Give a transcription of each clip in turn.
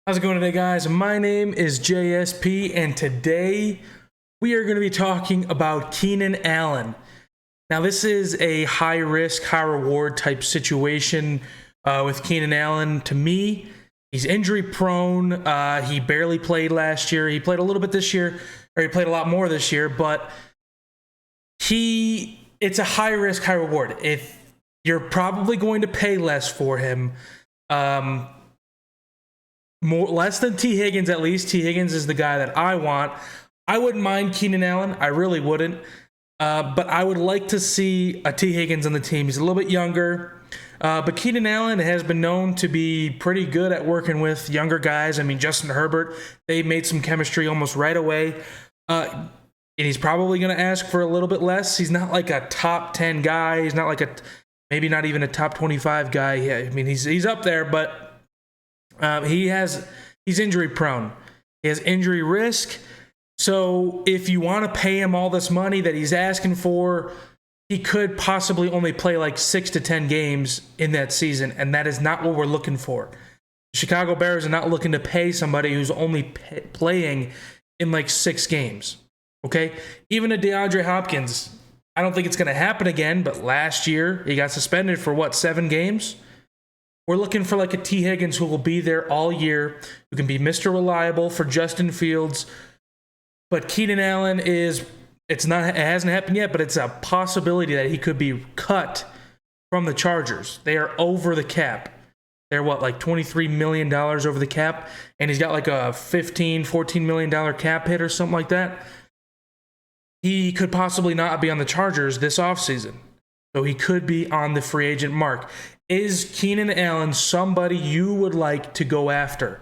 How's it going today, guys? My name is JSP, and today we are going to be talking about Keenan Allen. Now, this is a high-risk, high-reward type situation with Keenan Allen. To me, he's injury-prone. He barely played last year. He played a little bit this year, or he played a lot more this year, but it's a high-risk, high-reward. If you're probably going to pay less for him, less than T. Higgins at least. T. Higgins is the guy that I want. I wouldn't mind Keenan Allen. I really wouldn't. But I would like to see a T. Higgins on the team. He's a little bit younger. But Keenan Allen has been known to be pretty good at working with younger guys. I mean, Justin Herbert, they made some chemistry almost right away. And he's probably going to ask for a little bit less. He's not like a top 10 guy. He's not like maybe not even a top 25 guy. Yeah, I mean, he's up there, but he's injury prone. He has injury risk. So if you want to pay him all this money that he's asking for, he could possibly only play like 6 to 10 games in that season, and that is not what we're looking for. The Chicago Bears are not looking to pay somebody who's only playing in like 6 games. Okay? Even a DeAndre Hopkins, I don't think it's going to happen again, but last year he got suspended for 7 games? We're looking for like a T. Higgins who will be there all year, who can be Mr. Reliable for Justin Fields. But Keenan Allen it hasn't happened yet, but it's a possibility that he could be cut from the Chargers. They are over the cap. They're like $23 million over the cap, and he's got like a $14 million cap hit or something like that. He could possibly not be on the Chargers this offseason. So he could be on the free agent mark. Is Keenan Allen somebody you would like to go after?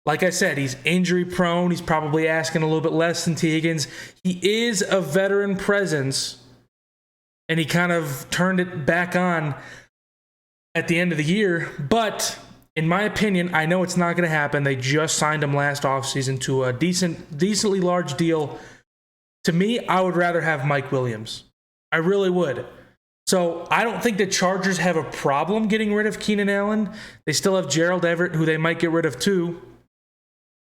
Like I said, he's injury prone. He's probably asking a little bit less than T. Higgins. He is a veteran presence, and he kind of turned it back on at the end of the year. But in my opinion, I know it's not going to happen. They just signed him last offseason to a decently large deal. To me, I would rather have Mike Williams. I really would. So I don't think the Chargers have a problem getting rid of Keenan Allen. They still have Gerald Everett, who they might get rid of too.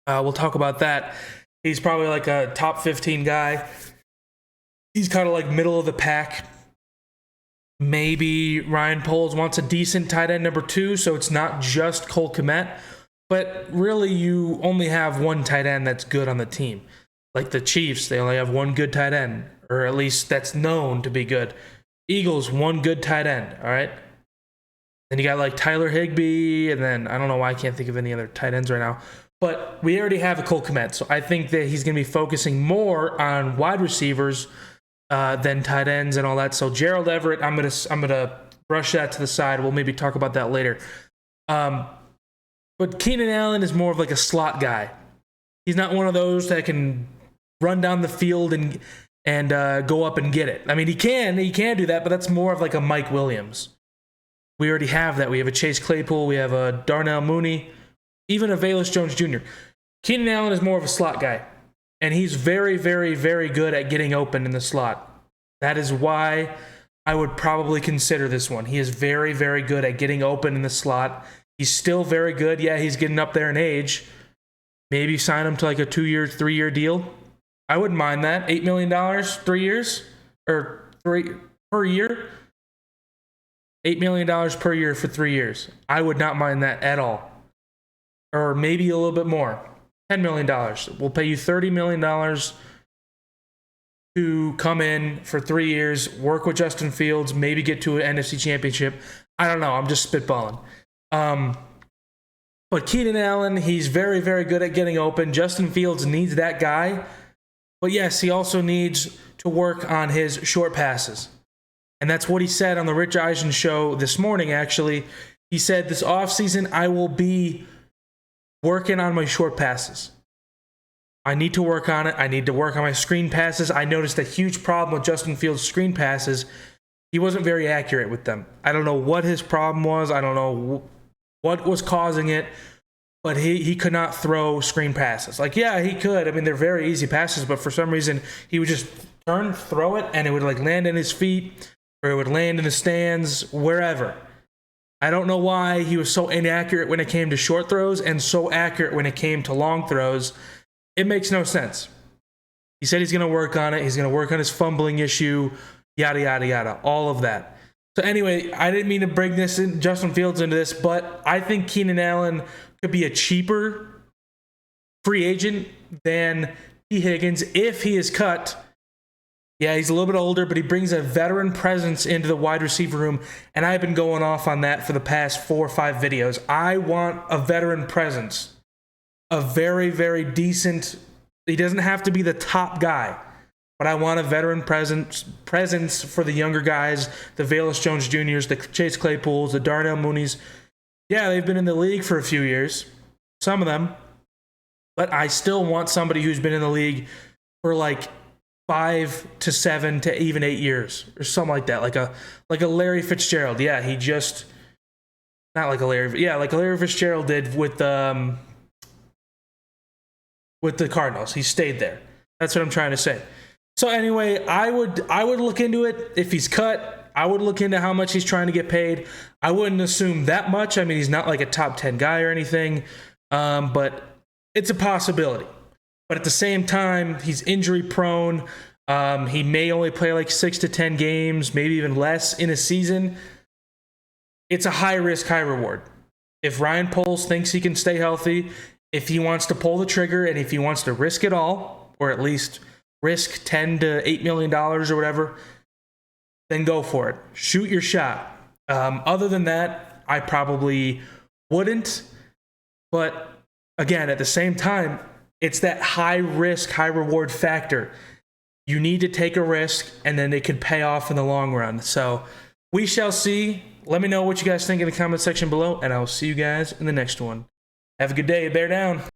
We'll talk about that. He's probably like a top 15 guy. He's kind of like middle of the pack. Maybe Ryan Poles wants a decent tight end number 2, so it's not just Cole Kmet. But really, you only have one tight end that's good on the team. Like the Chiefs, they only have one good tight end, or at least that's known to be good. Eagles, one good tight end, all right? Then you got like Tyler Higbee, and then I don't know why I can't think of any other tight ends right now. But we already have a Cole Kmet, so I think that he's going to be focusing more on wide receivers than tight ends and all that. So Gerald Everett, I'm gonna brush that to the side. We'll maybe talk about that later. But Keenan Allen is more of like a slot guy. He's not one of those that can run down the field and go up and get it. I mean, he can do that, but that's more of like a Mike Williams. We already have that. We have a Chase Claypool. We have a Darnell Mooney, even a Velus Jones Jr. Keenan Allen is more of a slot guy, and he's very, very, very good at getting open in the slot. That is why I would probably consider this one. He is very, very good at getting open in the slot. He's still very good. Yeah, he's getting up there in age. Maybe sign him to like a 2-year, 3-year deal. I wouldn't mind that. $8 million, 3 years, or 3 per year. $8 million per year for 3 years. I would not mind that at all. Or maybe a little bit more. $10 million. We'll pay you $30 million to come in for 3 years, work with Justin Fields, maybe get to an NFC championship. I don't know. I'm just spitballing. But Keenan Allen, he's very, very good at getting open. Justin Fields needs that guy. But yes, he also needs to work on his short passes. And that's what he said on the Rich Eisen show this morning, actually. He said, this offseason, I will be working on my short passes. I need to work on it. I need to work on my screen passes. I noticed a huge problem with Justin Fields' screen passes. He wasn't very accurate with them. I don't know what his problem was. I don't know what was causing it. But he could not throw screen passes. Like, yeah, he could. I mean, they're very easy passes, but for some reason, he would just turn, throw it, and it would like land in his feet, or it would land in the stands, wherever. I don't know why he was so inaccurate when it came to short throws and so accurate when it came to long throws. It makes no sense. He said he's going to work on it. He's going to work on his fumbling issue, yada, yada, yada, all of that. So anyway, I didn't mean to bring Justin Fields into this, but I think Keenan Allen could be a cheaper free agent than T. Higgins if he is cut. Yeah, he's a little bit older, but he brings a veteran presence into the wide receiver room, and I've been going off on that for the past 4 or 5 videos. I want a veteran presence, a very, very decent. He doesn't have to be the top guy, but I want a veteran presence for the younger guys, the Velus Jones Jr.'s, the Chase Claypools, the Darnell Mooneys. Yeah, they've been in the league for a few years, some of them, but I still want somebody who's been in the league for like 5 to 7 to even 8 years or something like that, like a Larry Fitzgerald. Yeah, he just not like a Larry. Yeah, like a Larry Fitzgerald did with the Cardinals. He stayed there. That's what I'm trying to say. So anyway, I would look into it if he's cut. I would look into how much he's trying to get paid. I wouldn't assume that much. I mean, he's not like a top 10 guy or anything, but it's a possibility. But at the same time, he's injury prone. He may only play like 6 to 10 games, maybe even less in a season. It's a high risk, high reward. If Ryan Poles thinks he can stay healthy, if he wants to pull the trigger, and if he wants to risk it all, or at least risk $10 to $8 million or whatever, then go for it. Shoot your shot. Other than that, I probably wouldn't. But again, at the same time, it's that high risk, high reward factor. You need to take a risk, and then it could pay off in the long run. So we shall see. Let me know what you guys think in the comment section below, and I will see you guys in the next one. Have a good day. Bear down.